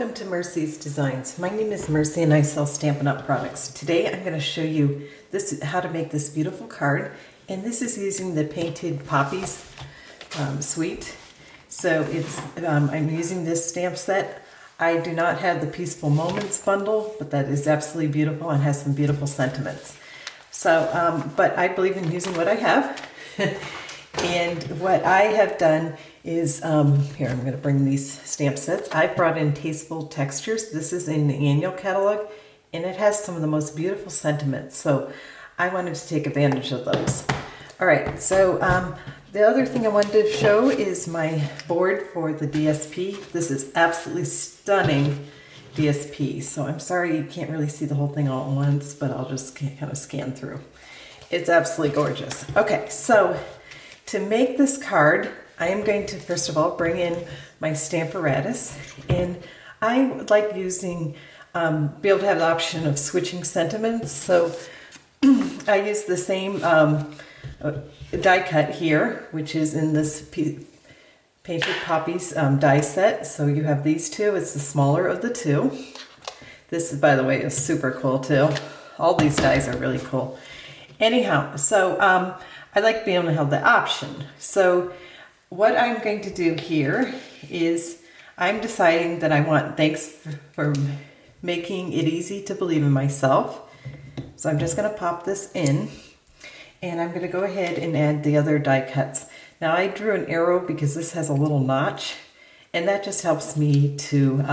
Welcome to Mercy's Designs. My name is Mercy and I sell Stampin' Up! Products. Today I'm going to show you how to make this beautiful card, and this is using the Painted Poppies suite. So I'm using this stamp set. I do not have the Peaceful Moments bundle, but that is absolutely beautiful and has some beautiful sentiments. So, but I believe in using what I have. And what I have done is, here I'm going to bring these stamp sets. I brought in Tasteful textures. This is in the annual catalog, and it has some of the most beautiful sentiments. So I wanted to take advantage of those. All right, so the other thing I wanted to show is my board for the DSP. This is absolutely stunning DSP. So I'm sorry you can't really see the whole thing all at once, but I'll just kind of scan through. It's absolutely gorgeous. Okay, so to make this card, I am going to first of all bring in my Stamparatus, and I would like using, be able to have the option of switching sentiments. So I use the same die cut here, which is in this Painted Poppies die set. So you have these two, it's the smaller of the two. This, by the way, is super cool too. All these dies are really cool. Anyhow, so I like being able to have the option. So what I'm going to do here is I'm deciding that I want thanks for making it easy to believe in myself. So I'm just going to pop this in, and I'm going to go ahead and add the other die cuts. Now I drew an arrow because this has a little notch, and that just helps me to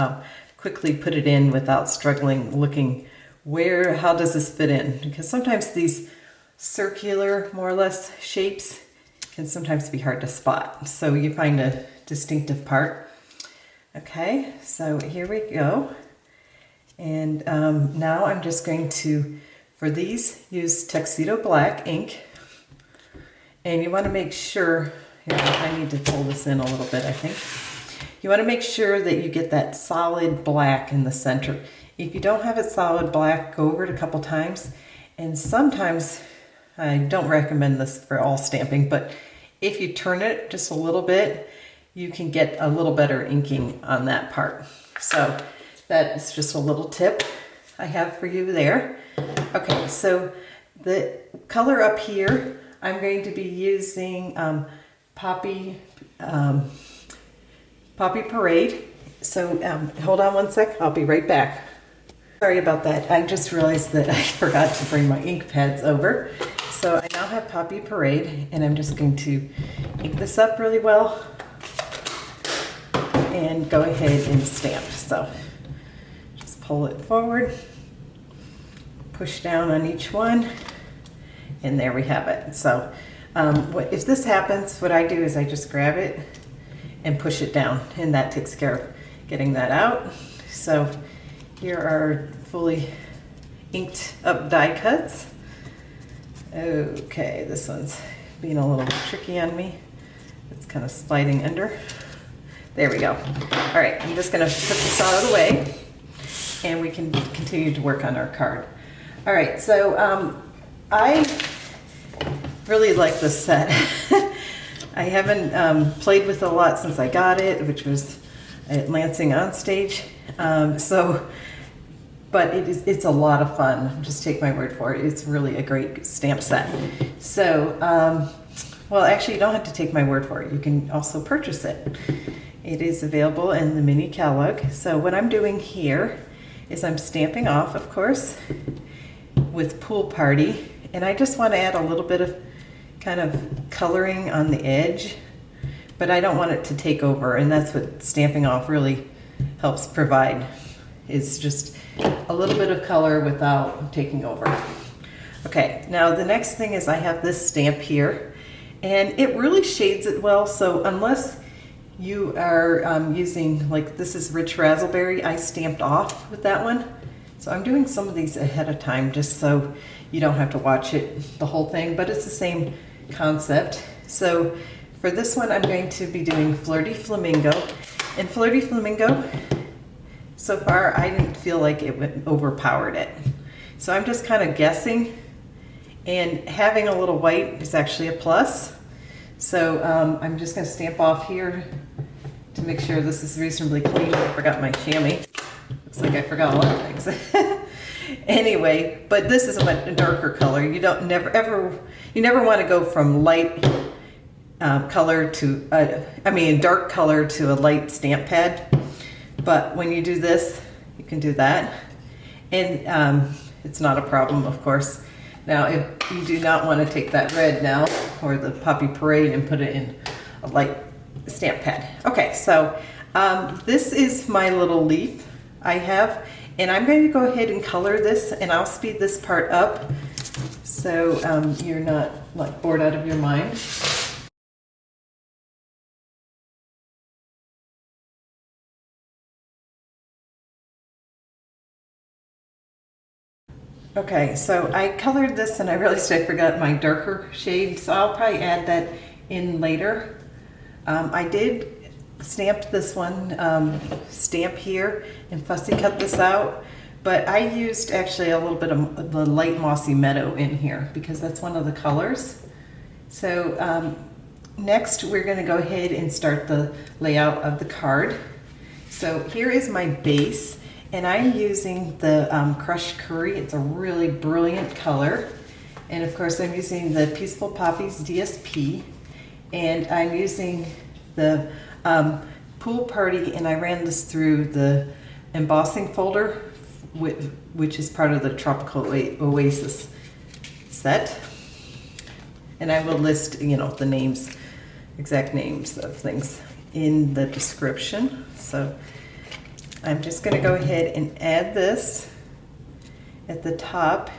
quickly put it in without struggling looking how does this fit in, because sometimes these circular, more or less, shapes can sometimes be hard to spot. So you find a distinctive part. Okay, so here we go. And now I'm just going to, for these, use Tuxedo black ink. And you want to make sure, here, I need to pull this in a little bit, I think. You want to make sure that you get that solid black in the center. If you don't have it solid black, go over it a couple times. And sometimes, I don't recommend this for all stamping, but if you turn it just a little bit, you can get a little better inking on that part. So that is just a little tip I have for you there. Okay, so the color up here, I'm going to be using Poppy Parade. So hold on one sec, I'll be right back. Sorry about that. I just realized that I forgot to bring my ink pads over. So I now have Poppy Parade, and I'm just going to ink this up really well and go ahead and stamp. So just pull it forward, push down on each one, and there we have it. So if this happens, what I do is I just grab it and push it down, and that takes care of getting that out. So here are fully inked up die cuts. Okay, this one's being a little tricky on me. It's kind of sliding under. There we go. All right, I'm just gonna put this out of the way, and we can continue to work on our card. All right, so I really like this set. I haven't played with it a lot since I got it, which was at Lansing On Stage. But it's a lot of fun. Just take my word for it. It's really a great stamp set. So, well, actually, you don't have to take my word for it. You can also purchase it. It is available in the mini catalog. So what I'm doing here is I'm stamping off, of course, with Pool Party. And I just want to add a little bit of kind of coloring on the edge, but I don't want it to take over. And that's what stamping off really helps provide, is just a little bit of color without taking over. Okay, now the next thing is I have this stamp here, and it really shades it well. So unless you are using, like, this is Rich Razzleberry, I stamped off with that one. So I'm doing some of these ahead of time just so you don't have to watch it, the whole thing, but it's the same concept. So for this one, I'm going to be doing Flirty Flamingo. And Flirty Flamingo, so far, I didn't feel like it overpowered it. So I'm just kind of guessing, and having a little white is actually a plus. So I'm just going to stamp off here to make sure this is reasonably clean. I forgot my chamois. It's like I forgot a lot of things. Anyway, but this is a darker color. You never want to go from light color to, dark color to a light stamp pad. But when you do this, you can do that. And it's not a problem, of course. Now, if you do not want to take that red now, or the Poppy Parade, and put it in a light stamp pad. Okay, so this is my little leaf I have, and I'm going to go ahead and color this, and I'll speed this part up so you're not like bored out of your mind. Okay, so I colored this and I realized I forgot my darker shade, so I'll probably add that in later. I did stamp this one, stamp here, and fussy cut this out, but I used actually a little bit of the light Mossy Meadow in here because that's one of the colors. So next we're going to go ahead and start the layout of the card. So here is my base. And I'm using the Crushed Curry. It's a really brilliant color. And of course I'm using the Peaceful Poppies DSP. And I'm using the Pool Party, and I ran this through the embossing folder, which is part of the Tropical Oasis set. And I will list, the names, exact names of things in the description. So I'm just going to go ahead and add this at the top,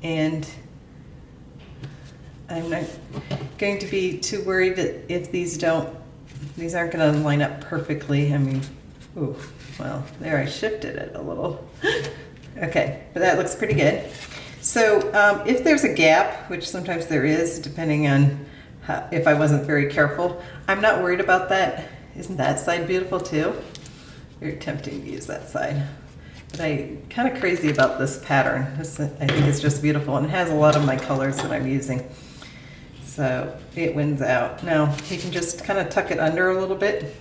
and I'm not going to be too worried that if these aren't going to line up perfectly. Well, there, I shifted it a little. Okay, but that looks pretty good. So if there's a gap, which sometimes there is, depending on if I wasn't very careful, I'm not worried about that. Isn't that side beautiful too? Very tempting to use that side. But I'm kind of crazy about this pattern. I think it's just beautiful, and it has a lot of my colors that I'm using. So it wins out. Now you can just kind of tuck it under a little bit,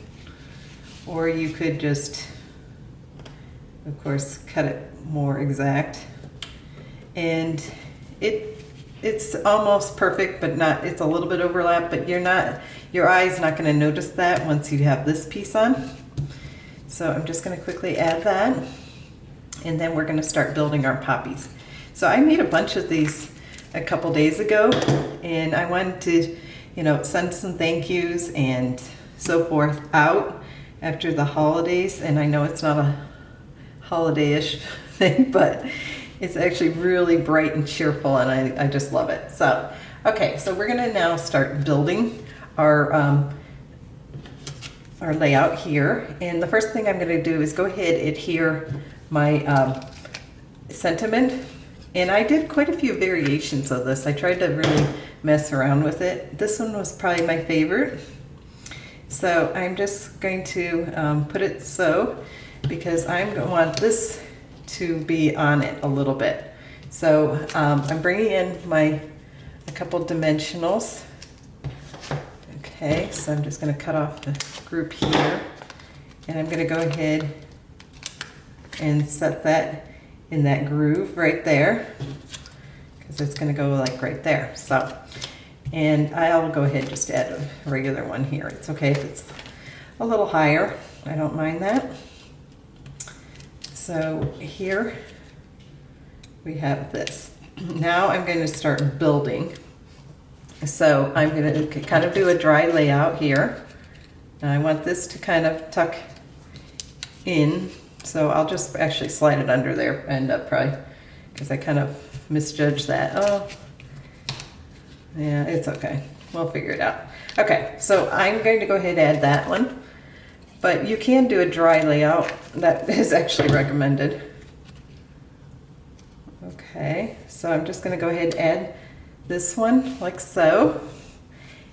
or you could just, of course, cut it more exact. And it's almost perfect, but not, it's a little bit overlap, but your eye's not going to notice that once you have this piece on. So I'm just going to quickly add that, and then we're going to start building our poppies. So I made a bunch of these a couple days ago, and I wanted to, send some thank yous and so forth out after the holidays. And I know it's not a holiday-ish thing, but it's actually really bright and cheerful, and I just love it. So, okay, so we're going to now start building our layout here. And the first thing I'm going to do is go ahead and adhere my sentiment. And I did quite a few variations of this. I tried to really mess around with it. This one was probably my favorite. So I'm just going to put it so, because I'm going to want this to be on it a little bit. So I'm bringing in a couple dimensionals. Okay, so I'm just going to cut off the group here, and I'm going to go ahead and set that in that groove right there, because it's going to go like right there. So, and I'll go ahead and just add a regular one here. It's okay if it's a little higher. I don't mind that. So here we have this. Now I'm going to start building. So I'm going to kind of do a dry layout here. And I want this to kind of tuck in. So I'll just actually slide it under there, end up probably, because I kind of misjudged that. Oh, yeah, it's okay. We'll figure it out. Okay, so I'm going to go ahead and add that one. But you can do a dry layout. That is actually recommended. Okay, so I'm just going to go ahead and add this one like so.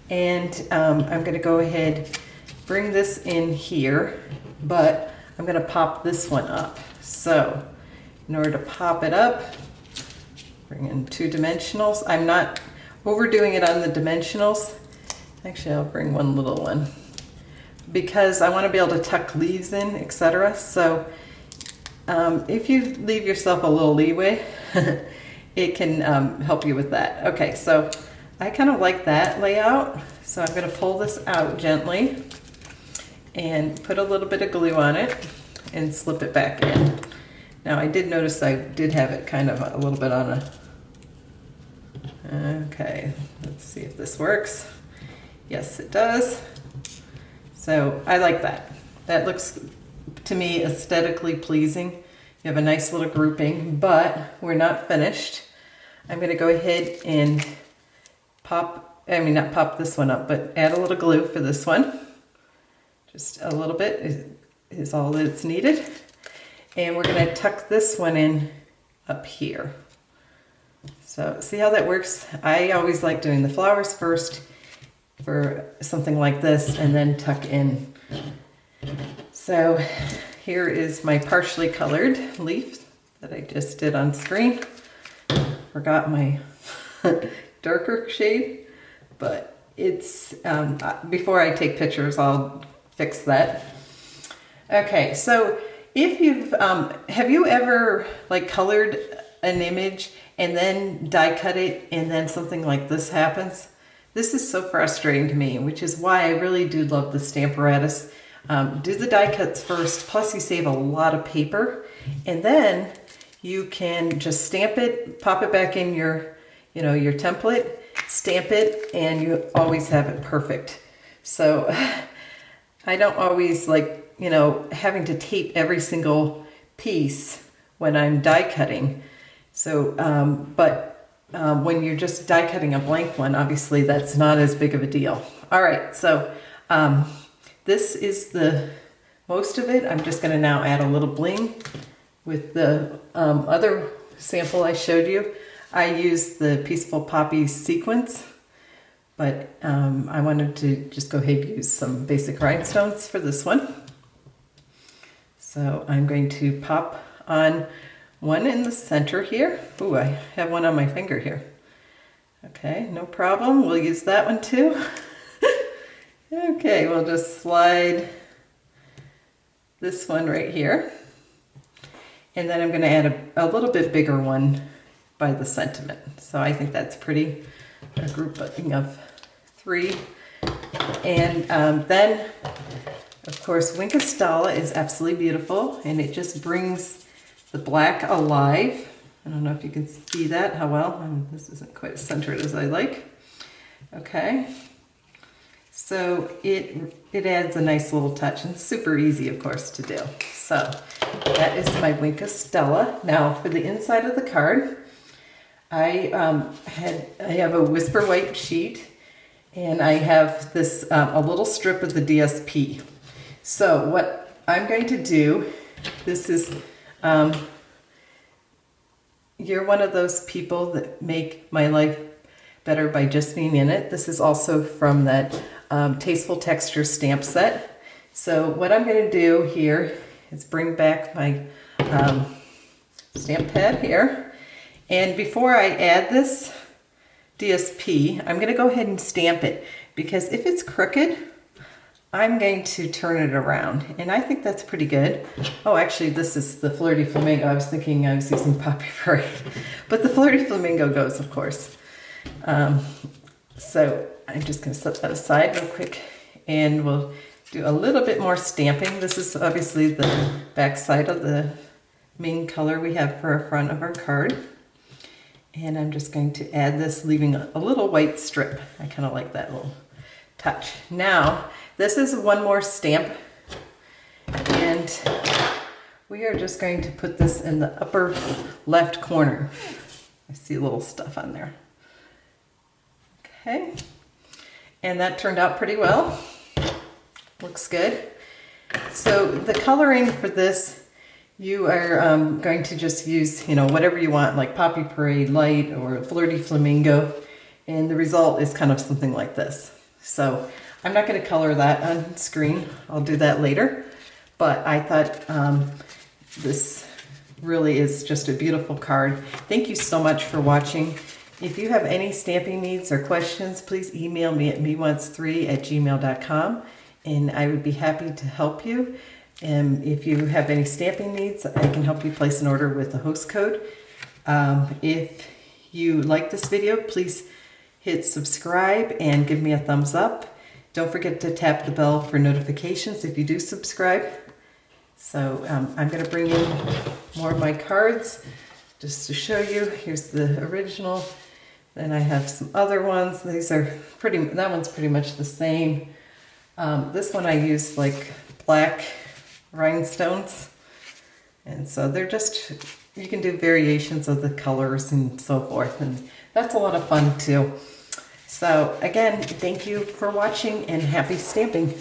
And I'm going to go ahead, bring this in here, but I'm going to pop this one up. So in order to pop it up, bring in 2 dimensionals. I'm not overdoing it on the dimensionals. Actually, I'll bring one little one because I want to be able to tuck leaves in, etc. So if you leave yourself a little leeway, it can help you with that. Okay, so I kind of like that layout. So I'm going to pull this out gently and put a little bit of glue on it and slip it back in. Now I did notice I did have it kind of a little bit on a... Okay, let's see if this works. Yes, it does. So I like that. That looks, to me, aesthetically pleasing. You have a nice little grouping, but we're not finished. I'm going to go ahead and not pop this one up, but add a little glue for this one. Just a little bit is all that's needed. And we're going to tuck this one in up here. So see how that works? I always like doing the flowers first for something like this and then tuck in. So here is my partially colored leaf that I just did on screen. Forgot my darker shade, but it's, before I take pictures, I'll fix that. Okay, so if you've, have you ever like colored an image and then die cut it and then something like this happens? This is so frustrating to me, which is why I really do love the Stamparatus. Do the die cuts first, plus you save a lot of paper, and then you can just stamp it, pop it back in your, your template, stamp it, and you always have it perfect. So I don't always like, having to tape every single piece when I'm die cutting. So, when you're just die cutting a blank one, obviously that's not as big of a deal. All right, so this is the most of it. I'm just going to now add a little bling with the other sample I showed you. I used the Peaceful Poppies sequence, but I wanted to just go ahead and use some basic rhinestones for this one. So I'm going to pop on one in the center here. Ooh, I have one on my finger here. Okay, no problem. We'll use that one too. Okay, we'll just slide this one right here. And then I'm going to add a little bit bigger one by the sentiment. So I think that's pretty, a grouping of 3. And then, of course, Stella is absolutely beautiful, and it just brings the black alive. I don't know if you can see that, how well. This isn't quite as centered as I like. Okay. So it adds a nice little touch, and super easy, of course, to do. So that is my Stella. Now for the inside of the card, I have a Whisper White sheet, and I have this a little strip of the DSP. So what I'm going to do, this is, you're one of those people that make my life better by just being in it. This is also from that Tasteful texture stamp set. So what I'm going to do here is bring back my stamp pad here. And before I add this DSP, I'm going to go ahead and stamp it, because if it's crooked, I'm going to turn it around, and I think that's pretty good. Oh, actually, this is the Flirty Flamingo. I was thinking I was using Poppy Parade, but the Flirty Flamingo goes, of course. So I'm just going to set that aside real quick, and we'll do a little bit more stamping. This is obviously the back side of the main color we have for our front of our card. And I'm just going to add this, leaving a little white strip. I kind of like that little touch. Now, this is one more stamp, and we are just going to put this in the upper left corner. I see a little stuff on there. Okay, and that turned out pretty well. Looks good. So the coloring for this, you are going to just use, whatever you want, like Poppy Parade Light or Flirty Flamingo, and the result is kind of something like this. So I'm not going to color that on screen. I'll do that later. But I thought this really is just a beautiful card. Thank you so much for watching. If you have any stamping needs or questions, please email me at mewants3@gmail.com, and I would be happy to help you. And if you have any stamping needs, I can help you place an order with the host code. If you like this video, please hit subscribe and give me a thumbs up. Don't forget to tap the bell for notifications if you do subscribe. So I'm going to bring in more of my cards just to show you. Here's the original. Then I have some other ones. These are that one's pretty much the same. This one I use like black rhinestones. And so they're just, you can do variations of the colors and so forth. And that's a lot of fun too. So again, thank you for watching and happy stamping.